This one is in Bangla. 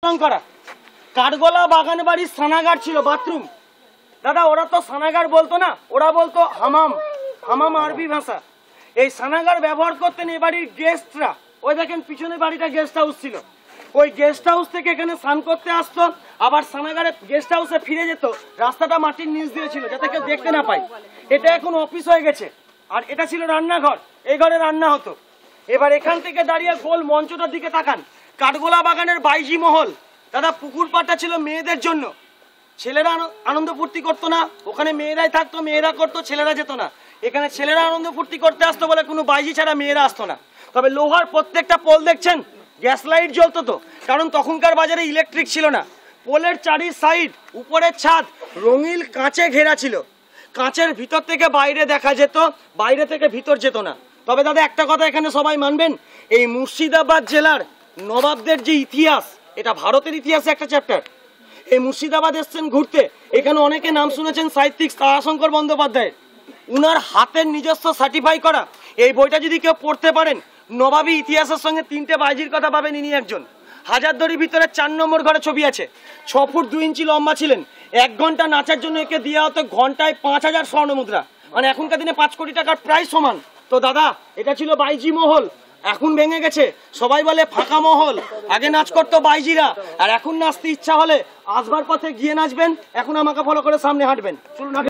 করা কাঠগোলা বাগান বাড়ির স্নানাগার ছিল, বাথরুম। দাদা ওরা তো স্নানাগার বলতো না, ওরা বলতো হামাম। হামাম আরবি ভাষা। এই স্নানাগার ব্যবহার করতেন এই বাড়ির গেস্টরা। ওই দেখেন পিছনে বাড়িটা গেস্ট হাউস ছিল। ওই গেস্ট হাউস থেকে এখানে স্নান করতে আসতো, আবার স্নানাগারে গেস্ট হাউসে ফিরে যেত। রাস্তাটা মাটির নিচ দিয়ে ছিল যাতে কেউ দেখতে না পায়। এটা এখন অফিস হয়ে গেছে। আর এটা ছিল রান্নাঘর, এই ঘরে রান্না হতো। এবার এখান থেকে দাঁড়িয়ে গোল মঞ্চটার দিকে তাকান, কাঠগোলা বাগানের বাইজি মহল। দাদা পুকুর পাড়টা ছিল মেয়েদের জন্য, ছেলেরা আনন্দ ফুর্তি করতো না, ওখানে মেয়েরাই থাকতো, মেয়েরা করতো, ছেলেরা যেত না। এখানে ছেলেরা আনন্দ ফুর্তি করতে আসতো বলে কোনো বাইজি ছাড়া মেয়েরা আসতো না। তবে লোহার প্রত্যেকটা পোল দেখছেন গ্যাস লাইট জ্বলতো তো, কারণ তখনকার বাজারে ইলেকট্রিক ছিল না। পোলের চারি সাইড উপরের ছাদ রঙিন কাঁচে ঘেরা ছিল। কাঁচের ভিতর থেকে বাইরে দেখা যেত, বাইরে থেকে ভিতর যেত না। তবে দাদা একটা কথা এখানে সবাই মানবেন, এই মুর্শিদাবাদ জেলার নবাবদের যে ইতিহাস, এটা ভারতের ইতিহাসে একটা চ্যাপ্টার। এই মুর্শিদাবাদ এসছেন ঘুরতে, এখানে অনেকে নাম শুনেছেন সাহিত্যিক তারাশঙ্কর বন্দ্যোপাধ্যায়ের। উনার হাতের নিজস্ব সার্টিফাই করা এই বইটা যদি কেউ পড়তে পারেন, নবাবী ইতিহাসের সঙ্গে তিনটে বাইজির কথা পাবেন ইনি একজন। হাজারদুয়ারির ভিতরে 4 নম্বর ঘরে ছবি আছে। 6 ফুট 2 ইঞ্চি লম্বা ছিলেন। 1 ঘন্টা নাচার জন্য একে দেওয়া হতো ঘন্টায় 5000 স্বর্ণ মুদ্রা, মানে এখনকার দিনে 5 কোটি টাকার প্রায় সমান। তো দাদা এটা ছিল বাইজি মহল, এখন ভেঙে গেছে। সবাই বলে ফাঁকা মহল। আগে নাচ করতো বাইজিরা, আর এখন নাচতে ইচ্ছা হলে আসবার পথে গিয়ে নাচবেন। এখন আমাকে ফলো করে সামনে হাঁটবেন, চলুন।